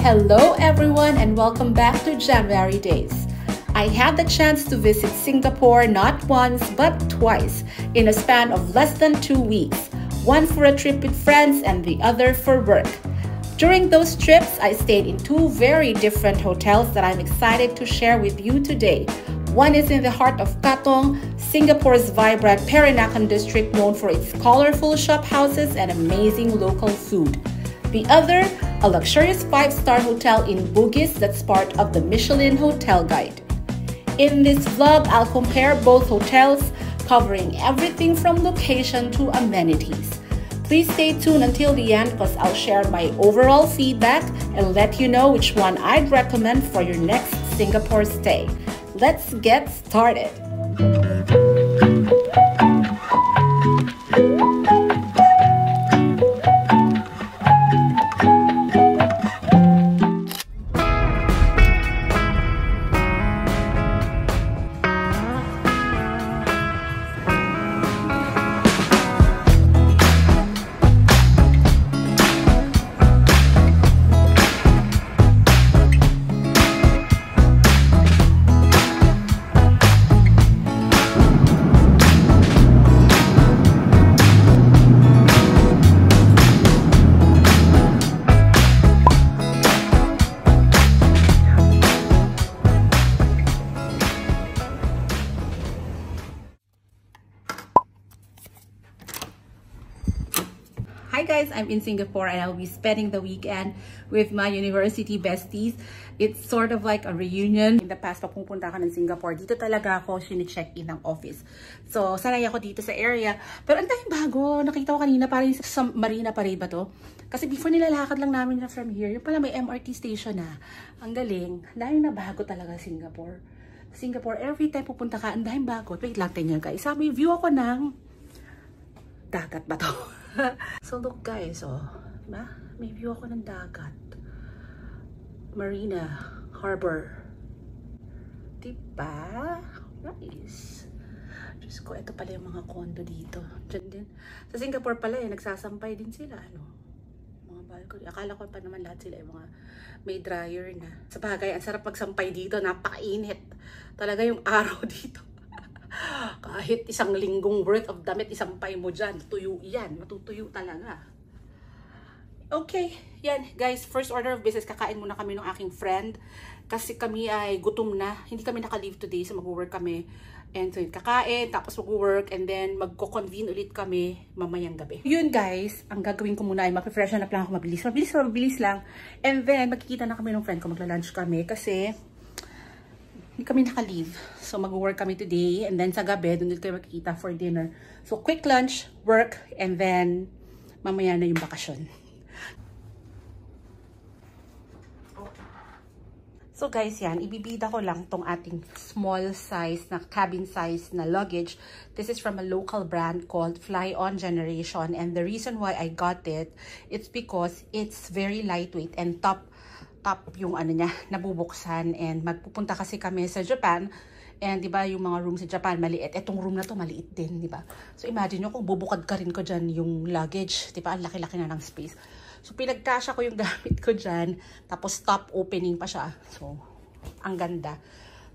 Hello everyone and welcome back to January Days. I had the chance to visit Singapore not once but twice in a span of less than 2 weeks, one for a trip with friends and the other for work. During those trips, I stayed in two very different hotels that I'm excited to share with you today. One is in the heart of Katong, Singapore's vibrant Peranakan district known for its colorful shophouses and amazing local food. The other, a luxurious 5-star hotel in Bugis that's part of the Michelin Hotel Guide. In this vlog, I'll compare both hotels, covering everything from location to amenities. Please stay tuned until the end because I'll share my overall feedback and let you know which one I'd recommend for your next Singapore stay. Let's get started. Hi guys, I'm in Singapore and I'll be spending the weekend with my university besties. It's sort of like a reunion. In the past, pag pupunta ka ng Singapore, dito talaga ako sini-check-in ng office. So, sanay ako dito sa area. Pero ang daming bago. Nakita ko kanina parang sa Marina Parade ba to? Kasi before nilalakad lang namin na from here, yung pala may MRT station na. Ang galing. Ang daming na bago talaga Singapore. Singapore, every time pupunta ka, ang daming bago. Wait lang, tingnan guys. May view ako ng dagat ba to? So look guys, diba? May view ako ng dagat. Marina Harbor. Diba? Nice. Diyos ko, ito pala yung mga condo dito. Diyan din. Sa Singapore pala nagsasampay din sila. Mga balcony. Akala ko pa naman lahat sila yung mga may dryer na. Sa bagay, ang sarap magsampay dito. Napakainit. Talaga yung araw dito. Kahit isang linggong worth of damit, isampay mo dyan. Tuyo yan. Matutuyo talaga. Okay. Yan. Guys, first order of business. Kakain muna kami ng aking friend. Kasi kami ay gutom na. Hindi kami naka-leave today. So mag-work kami. And so kakain. Tapos mag-work. And then magko-convene ulit kami mamayang gabi. Yun guys. Ang gagawin ko muna ay mag-refreshen up lang ako. Mabilis lang. And then magkikita na kami ng friend ko. Magla-lunch kami. Kasi hindi kami naka-leave. So, mag-work kami today. And then, sa gabi, doon kayo makikita for dinner. So, quick lunch, work, and then, mamaya na yung bakasyon. So, guys, yan. Ibibida ko lang tong ating small size na cabin size na luggage. This is from a local brand called Fly On Generation. And the reason why I got it, it's because it's very lightweight and top yung niya, nabubuksan. And magpupunta kasi kami sa Japan. And diba yung mga room sa Japan maliit. Etong room na to maliit din, diba? So imagine nyo kung bubukad ka rin ko dyan yung luggage. Diba? Ang laki-laki na ng space. So pinagkasya ko yung gamit ko dyan. Tapos top opening pa siya. So, ang ganda.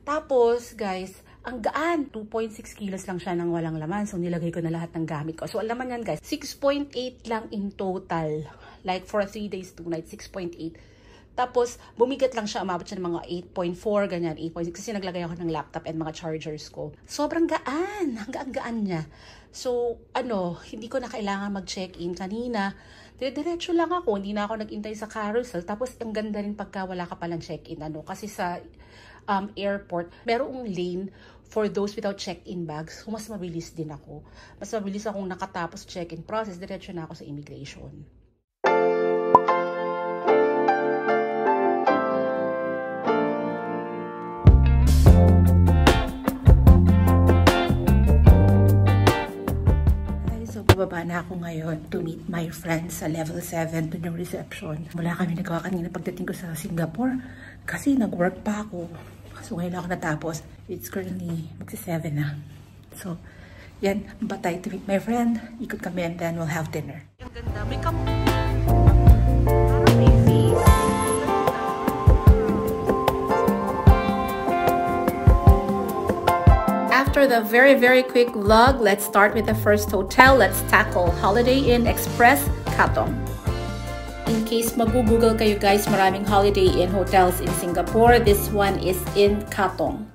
Tapos, guys, ang gaan. 2.6 kilos lang siya nang walang laman. So, nilagay ko na lahat ng gamit ko. So, ang laman yan, guys. 6.8 lang in total. Like, for 3 days, 2 nights, 6.8. Tapos, bumigat lang siya. Umabot siya ng mga 8.4, ganyan, 8.6. Kasi naglagay ako ng laptop and mga chargers ko. Sobrang gaan. Ang gaan niya. So, hindi ko na kailangan mag-check-in kanina. Diretso lang ako. Hindi na ako nag-intay sa carousel. Tapos, ang ganda rin pagka wala ka palang check-in. Kasi sa airport, merong lane for those without check-in bags. So, mas mabilis din ako. Mas mabilis akong nakatapos check-in process. Diretso na ako sa immigration. Bababa na ako ngayon to meet my friends sa level 7 to yung reception. Wala kami nagawa kanina pagdating ko sa Singapore kasi nag-work pa ako. So ngayon ako natapos. It's currently magsi-7 na. So, yan. Batay to meet my friend. Ikot kami and then we'll have dinner. Ang ganda. May parang may face. after the very quick vlog, let's start with the first hotel. Let's tackle Holiday Inn Express Katong. In case mag-google kayo guys, maraming Holiday Inn hotels in Singapore. This one is in Katong.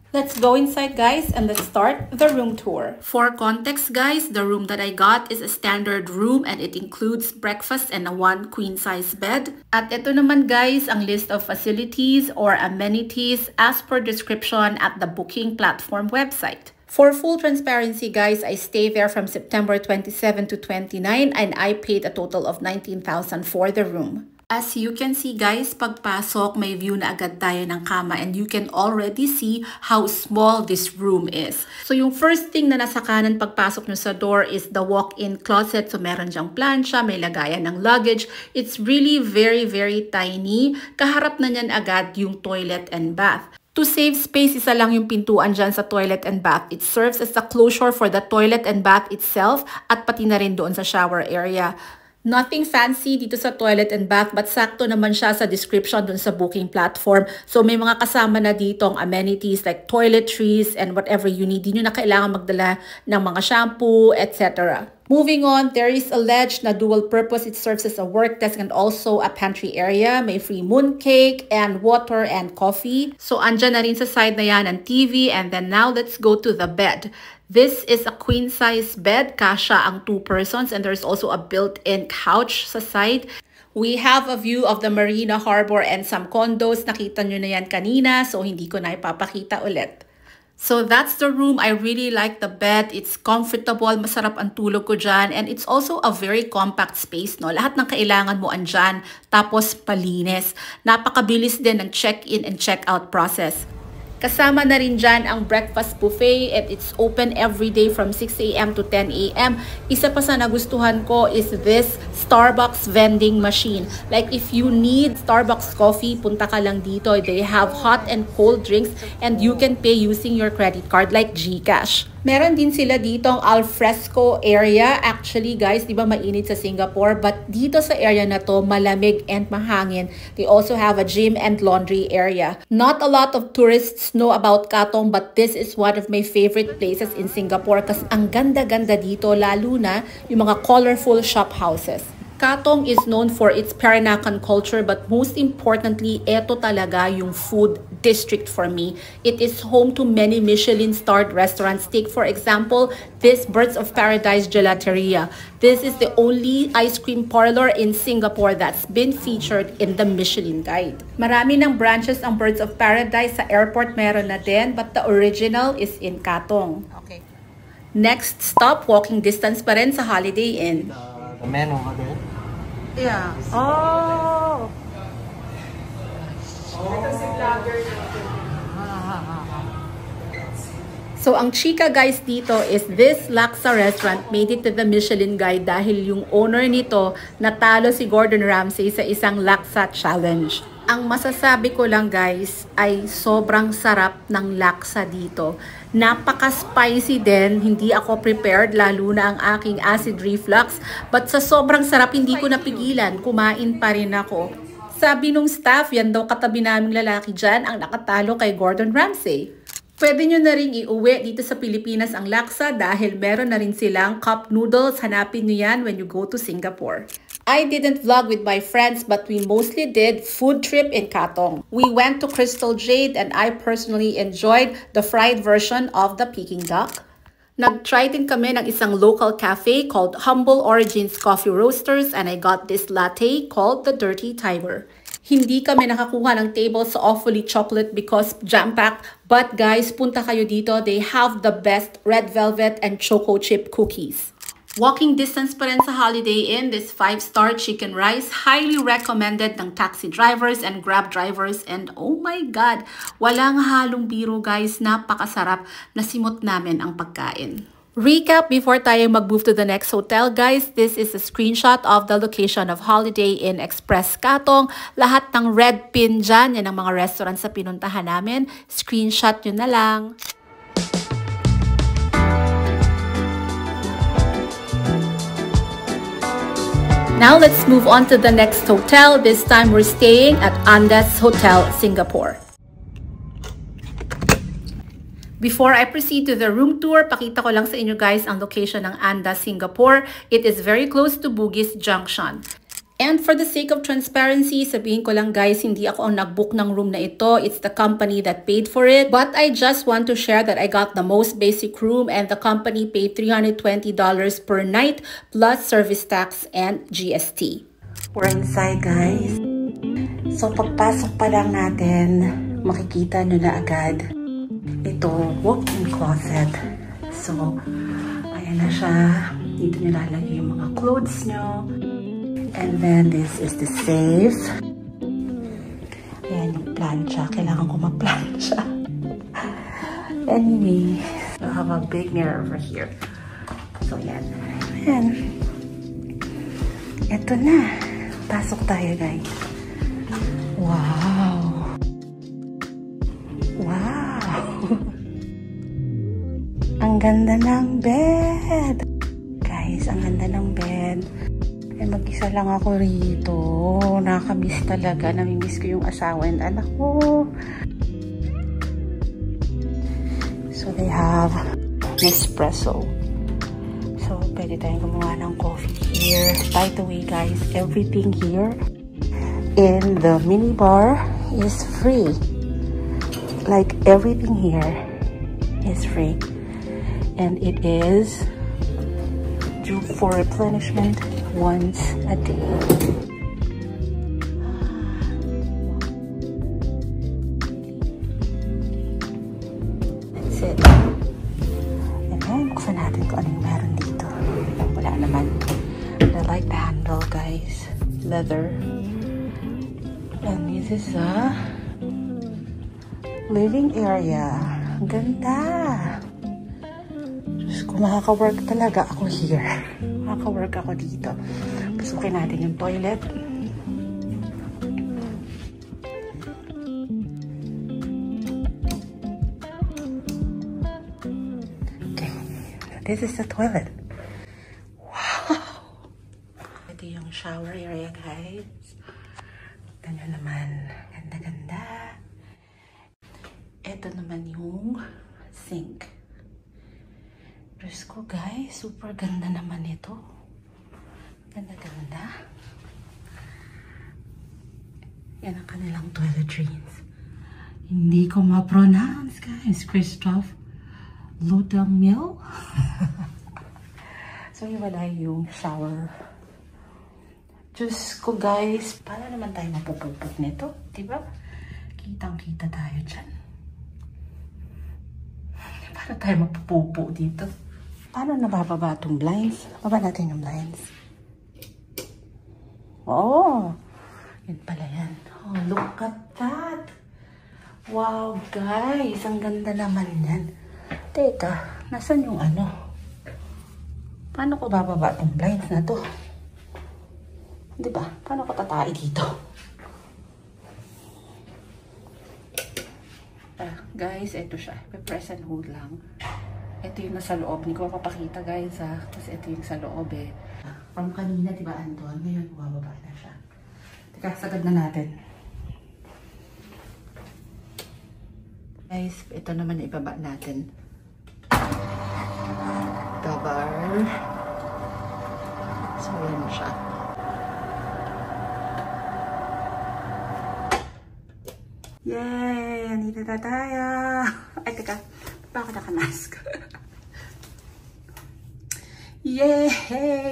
Let's go inside guys and let's start the room tour. For context guys, the room that I got is a standard room and it includes breakfast and a 1 queen size bed. At ito naman guys ang list of facilities or amenities as per description at the booking platform website. For full transparency guys, I stay there from September 27 to 29 and I paid a total of 19,000 for the room. As you can see guys, pagpasok may view na agad tayo ng kama and you can already see how small this room is. So yung first thing na nasa kanan pagpasok nyo sa door is the walk-in closet. So meron dyang plancha, may lagayan ng luggage. It's really very tiny. Kaharap na niyan agad yung toilet and bath. To save space, isa lang yung pintuan dyan sa toilet and bath. It serves as a closure for the toilet and bath itself at pati na rin doon sa shower area. Nothing fancy dito sa toilet and bath but sakto naman siya sa description dun sa booking platform. So may mga kasama na ditong amenities like toiletries and whatever you need. Di nyo na kailangan magdala ng mga shampoo, etc. Moving on, there is a ledge na dual purpose. It serves as a work desk and also a pantry area. May free mooncake and water and coffee. So andyan na rin sa side na yan ang TV. And then now let's go to the bed. This is a queen size bed, kasha ang 2 persons, and there's also a built-in couch sa side. We have a view of the Marina Harbor and some condos. Nakita nyo na yan kanina, so hindi ko na ipapakita ulit. So that's the room. I really like the bed. It's comfortable, masarap ang tulog ko dyan, and it's also a very compact space, no? Lahat ng kailangan mo andyan, tapos palinis. Napakabilis din ng check-in and check-out process. Kasama na rin dyan ang breakfast buffet and it's open every day from 6 AM to 10 AM. Isa pa sa nagustuhan ko is this Starbucks vending machine. Like if you need Starbucks coffee, punta ka lang dito. They have hot and cold drinks and you can pay using your credit card like GCash. Meron din sila ditong alfresco area. Actually guys, di ba mainit sa Singapore? But dito sa area na to, malamig and mahangin. They also have a gym and laundry area. Not a lot of tourists know about Katong but this is one of my favorite places in Singapore kasi ang ganda-ganda dito, lalo na yung mga colorful shop houses. Katong is known for its Peranakan culture but most importantly, eto talaga yung food district for me. It is home to many Michelin-starred restaurants. Take for example, this Birds of Paradise Gelateria. This is the only ice cream parlor in Singapore that's been featured in the Michelin Guide. Marami ng branches ang Birds of Paradise. Sa airport meron na din, but the original is in Katong. Okay. Next stop, walking distance pa rin sa Holiday Inn. The man over there. Yeah. Oh. So, ang chika guys dito is this Laksa restaurant made it to the Michelin Guide dahil yung owner nito natalo si Gordon Ramsay sa isang Laksa challenge. Ang masasabi ko lang guys ay sobrang sarap ng laksa dito. Napaka-spicy din, hindi ako prepared lalo na ang aking acid reflux. But sa sobrang sarap hindi ko napigilan, kumain pa rin ako. Sabi nung staff, yan daw katabi naming lalaki dyan ang nakatalo kay Gordon Ramsay. Pwede nyo na rin iuwi dito sa Pilipinas ang laksa dahil meron na rin silang cup noodles. Hanapin nyo yan when you go to Singapore. I didn't vlog with my friends but we mostly did food trip in Katong. We went to Crystal Jade and I personally enjoyed the fried version of the Peking duck. Nag-try din kami ng isang local cafe called Humble Origins Coffee Roasters and I got this latte called the Dirty Tiger. Hindi kami nakakuha ng table sa Awfully Chocolate because jam-packed. But guys, punta kayo dito. They have the best red velvet and choco chip cookies. Walking distance pa rin sa Holiday Inn, this 5-star chicken rice, highly recommended ng taxi drivers and grab drivers. And oh my God, walang halong biro guys, napakasarap, nasimot namin ang pagkain. Recap before tayo mag-move to the next hotel guys, this is a screenshot of the location of Holiday Inn Express Katong. Lahat ng red pin dyan, yan ang mga restaurants sa pinuntahan namin. Screenshot nyo na lang. Now let's move on to the next hotel. This time we're staying at Andes Hotel, Singapore. Before I proceed to the room tour, pakita ko lang sa inyo guys ang location ng Andaz, Singapore. It is very close to Bugis Junction. And for the sake of transparency, sabihin ko lang guys, hindi ako ang nag-book ng room na ito. It's the company that paid for it. But I just want to share that I got the most basic room and the company paid $320 per night plus service tax and GST. We're inside guys. So pagpasok pa lang natin, makikita nyo na agad ito walk-in closet. So, ayan na siya. Dito nyo lalagay yung mga clothes nyo. And then, this is the safe. Ayan yung plancha. Kailangan ko mag-plancha. Anyway, I have a big mirror over here. So, ayan. Ayan. Ito na. Pasok tayo, guys. Wow! Wow! Ang ganda ng bed! Guys, ang ganda ng bed. Ay, mag-isa lang ako rito. Nakakamiss talaga. Namimiss ko yung asawa and anak ko. So, they have Nespresso. So, pwede tayong gumawa ng coffee here. By the way, guys, everything here in the minibar is free. Like, everything here is free. And it is due for replenishment once a day. That's it. And then, buksan natin kung anong meron dito. Wala naman. I like the handle, guys. Leather. And this is a living area. Ang ganda. Kung makaka-work talaga ako here. Makaka-work ako dito. Pasukin natin yung toilet. Okay. This is the toilet. Wow! Ito yung shower area, guys. Ito nyo naman. Ganda-ganda. Ito naman yung sink. Diyos ko guys, super ganda naman ito. Ganda-ganda. Yan ang kanilang toiletries. Hindi ko ma-pronounce guys. Christophe Ludamil. So wala yung shower. Diyos ko guys, paano naman tayo mapupupot nito? Diba? Kitang-kita tayo dyan. Paano tayo mapupupo dito? Paano nabababa itong blinds? Baba natin yung blinds. Oh! Yan pala yan. Oh, look at that! Wow, guys! Ang ganda naman yan. Teka, nasan yung ano? Paano ko bababa itong blinds na to? Diba? Paano ko tatay dito? Guys, ito siya. Press and hold lang. Ito yung nasa loob. Hindi ko mapapakita guys ha. Kasi ito yung sa loob eh. From kanina, diba andon? Ngayon, bumababa na siya. Teka, sagad na natin. Guys, ito naman ibaba natin. The bar. So, yan siya. Yay! Andito na tayo! Ay, teka. Bakit naka-mask? Yay!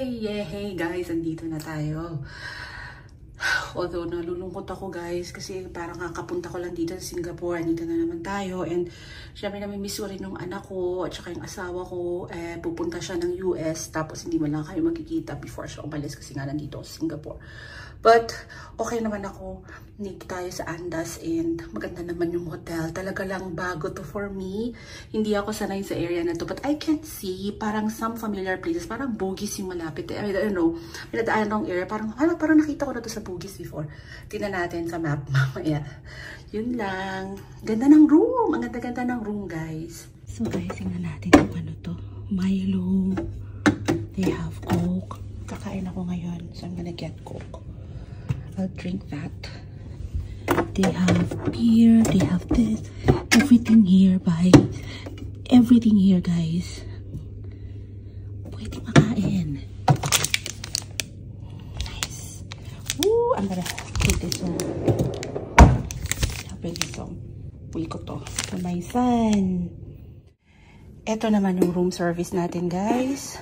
Yay! Guys, andito na tayo. Although, nalulungkot ako guys kasi parang kakapunta ko lang dito sa Singapore. Andito na naman tayo. And syempre namimiss ko rin yung anak ko at saka yung asawa ko. Pupunta siya ng US tapos hindi man lang kayo magkikita before siya umalis kasi nga nandito sa Singapore. But, okay naman ako. Nito tayo sa Andaz and maganda naman yung hotel. Talaga lang bago to for me. Hindi ako sanay sa area na to. But I can see parang some familiar places. Parang Bugis yung malapit. I don't know. Pinadaan ng area. Parang nakita ko na to sa Bugis before. Tingnan natin sa map mamaya. Yun lang. Ganda ng room. Ang ganda-ganda ng room, guys. So guys, tingnan natin yung ano to. Milo. They have Coke. Kakain ako ngayon. So I'm gonna get Coke. I'll drink that. They have beer, they have this, everything here by everything here, guys. Pwede makain. Nice. Woo! I'm gonna take this home. Bring this home. Uy ko to. For my son. Ito naman yung room service natin, guys.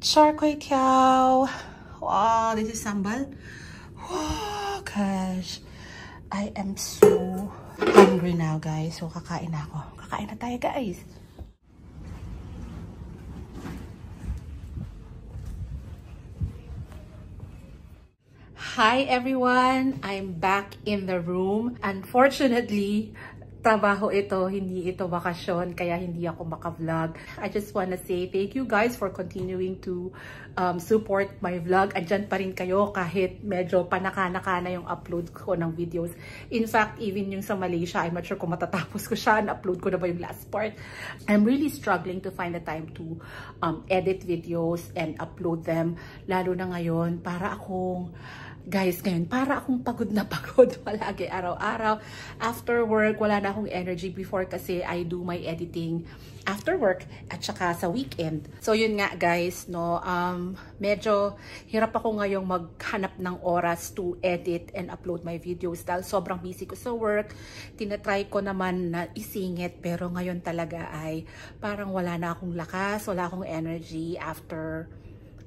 Char kway teow. Wow, this is sambal. Oh, gosh. I am so hungry now, guys. So, kakain na ako. Kakain na tayo, guys. Hi, everyone. I'm back in the room. Unfortunately, trabaho ito, hindi ito bakasyon, kaya hindi ako maka-vlog. I just wanna say thank you guys for continuing to support my vlog. Andyan pa rin kayo kahit medyo panaka-naka na yung upload ko ng videos. In fact, even yung sa Malaysia, I'm not sure kung matatapos ko siya, na-upload ko na ba yung last part. I'm really struggling to find the time to edit videos and upload them. Lalo na ngayon, para akong pagod na pagod palagi araw-araw. After work, wala na akong energy. Before kasi I do my editing after work at saka sa weekend. So yun nga, guys, no, medyo hirap ako ngayong maghanap ng oras to edit and upload my videos dahil sobrang busy ko sa work. Tinatry ko naman na isingit pero ngayon talaga ay parang wala na akong lakas, wala akong energy after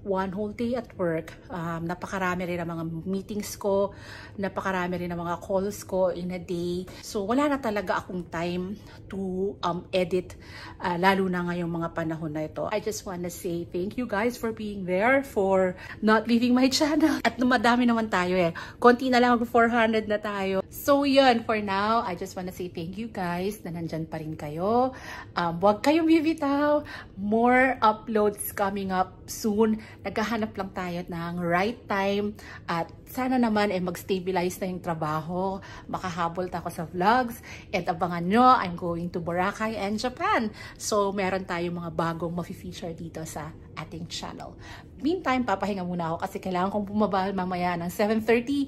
one whole day at work. Napakarami rin ang mga meetings ko, napakarami rin ang mga calls ko in a day. So wala na talaga akong time to edit, lalo na ngayong mga panahon na ito. I just wanna say thank you guys for being there, for not leaving my channel. At madami naman tayo eh. Konti na lang, 400 na tayo. So yun, for now, I just wanna say thank you guys na nandyan pa rin kayo. Huwag kayong bibitaw. More uploads coming up soon. Naghahanap lang tayo ng right time at sana naman mag-stabilize na yung trabaho, makahabol ako sa vlogs, at abangan nyo, I'm going to Boracay and Japan. So meron tayong mga bagong ma-feature dito sa ating channel. Meantime, papahinga muna ako kasi kailangan kong bumaba mamaya ng 7:30.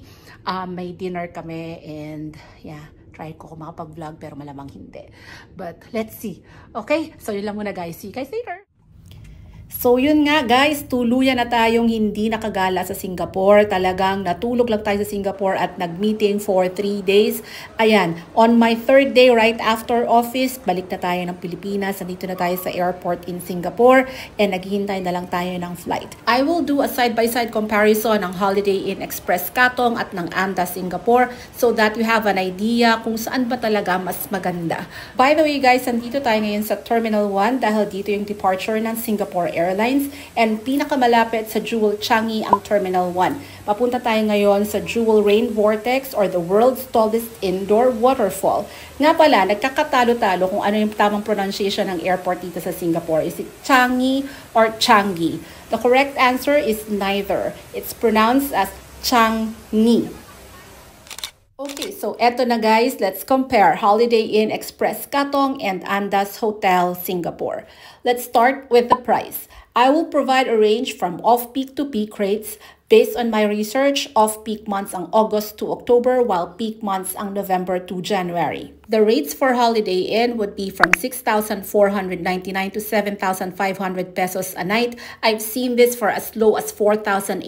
May dinner kami and yeah, try ko kung makapag-vlog pero malamang hindi. But let's see. Okay, so yun lang muna guys. See you guys later. So yun nga guys, tuluyan na tayong hindi nakagala sa Singapore. Talagang natulog lang tayo sa Singapore at nag-meeting for 3 days. Ayan, on my 3rd day right after office, balik na tayo ng Pilipinas. Nandito na tayo sa airport in Singapore and naghihintay na lang tayo ng flight. I will do a side-by-side comparison ng Holiday Inn Express Katong at ng Andaz Singapore so that you have an idea kung saan ba talaga mas maganda. By the way guys, nandito tayo ngayon sa Terminal 1 dahil dito yung departure ng Singapore Airlines and pinakamalapit sa Jewel Changi ang Terminal 1. Papunta tayo ngayon sa Jewel Rain Vortex or the world's tallest indoor waterfall. Nga pala, nagkakatalo-talo kung ano yung tamang pronunciation ng airport dito sa Singapore. Is it Changi or Changi? The correct answer is neither. It's pronounced as Changi. Okay, so eto na guys, let's compare Holiday Inn Express Katong and Andaz Hotel Singapore. Let's start with the price. I will provide a range from off-peak to peak rates. Based on my research, off-peak months ang August to October while peak months ang November to January. The rates for Holiday Inn would be from 6,499 to 7,500 pesos a night. I've seen this for as low as 4,800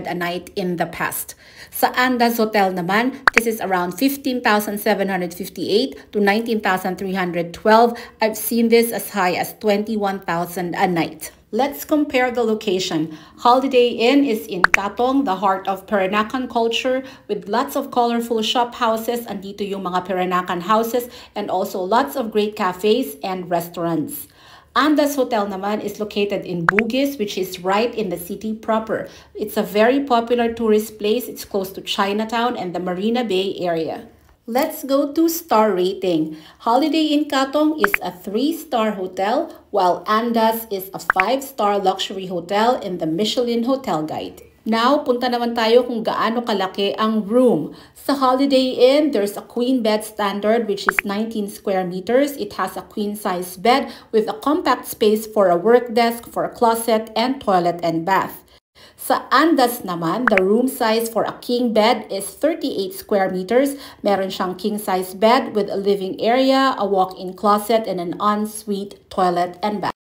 a night in the past. Sa Andaz Hotel naman, this is around 15,758 to 19,312. I've seen this as high as 21,000 a night. Let's compare the location. Holiday Inn is in Katong, the heart of Peranakan culture, with lots of colorful shop houses. Andito yung mga Peranakan houses and also lots of great cafes and restaurants. Andaz Hotel naman is located in Bugis, which is right in the city proper. It's a very popular tourist place. It's close to Chinatown and the Marina Bay area. Let's go to star rating. Holiday Inn Katong is a 3-star hotel, while Andaz is a 5-star luxury hotel in the Michelin Hotel Guide. Now, punta naman tayo kung gaano kalaki ang room. Sa Holiday Inn, there's a queen bed standard which is 19 square meters. It has a queen size bed with a compact space for a work desk, for a closet, and toilet and bath. Sa Andas naman, the room size for a king bed is 38 square meters. Meron siyang king size bed with a living area, a walk-in closet, and an ensuite toilet and bath.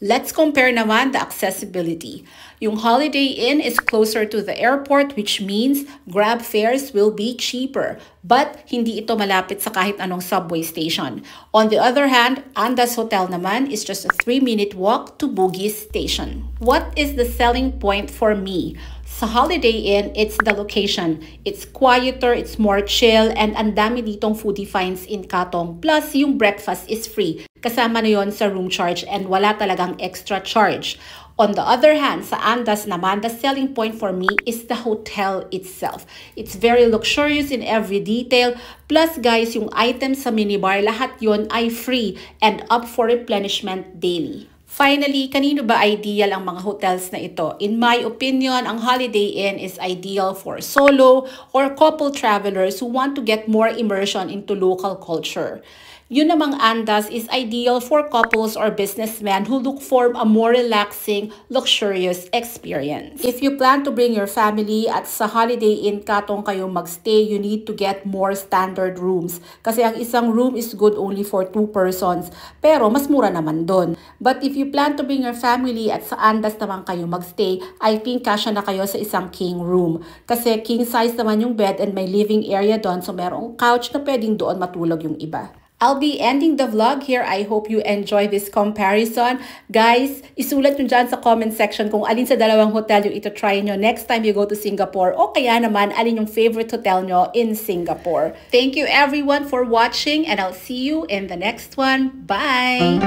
Let's compare naman the accessibility. Yung Holiday Inn is closer to the airport, which means Grab fares will be cheaper. But hindi ito malapit sa kahit anong subway station. On the other hand, Andas Hotel naman is just a 3-minute walk to Bugis Station. What is the selling point for me? Sa Holiday Inn, it's the location. It's quieter, it's more chill, and ang dami ditong foodie finds in Katong. Plus, yung breakfast is free. Kasama na yon sa room charge and wala talagang extra charge. On the other hand, sa Andas naman, the selling point for me is the hotel itself. It's very luxurious in every detail. Plus guys, yung items sa minibar, lahat yon ay free and up for replenishment daily. Finally, kanino ba ideal ang mga hotels na ito? In my opinion, ang Holiday Inn is ideal for solo or couple travelers who want to get more immersion into local culture. Yun namang Andas is ideal for couples or businessmen who look for a more relaxing, luxurious experience. If you plan to bring your family at sa Holiday Inn Katong kayo magstay, you need to get more standard rooms. Kasi ang isang room is good only for 2 persons. Pero mas mura naman doon. But if you plan to bring your family at sa Andas naman kayo magstay, I think kasya na kayo sa isang king room. Kasi king size naman yung bed and may living area doon, so merong couch na pwedeng doon matulog yung iba. I'll be ending the vlog here. I hope you enjoy this comparison. Guys, isulat nyo dyan sa comment section kung alin sa dalawang hotel yung ito try nyo next time you go to Singapore, o kaya naman alin yung favorite hotel nyo in Singapore. Thank you everyone for watching and I'll see you in the next one. Bye!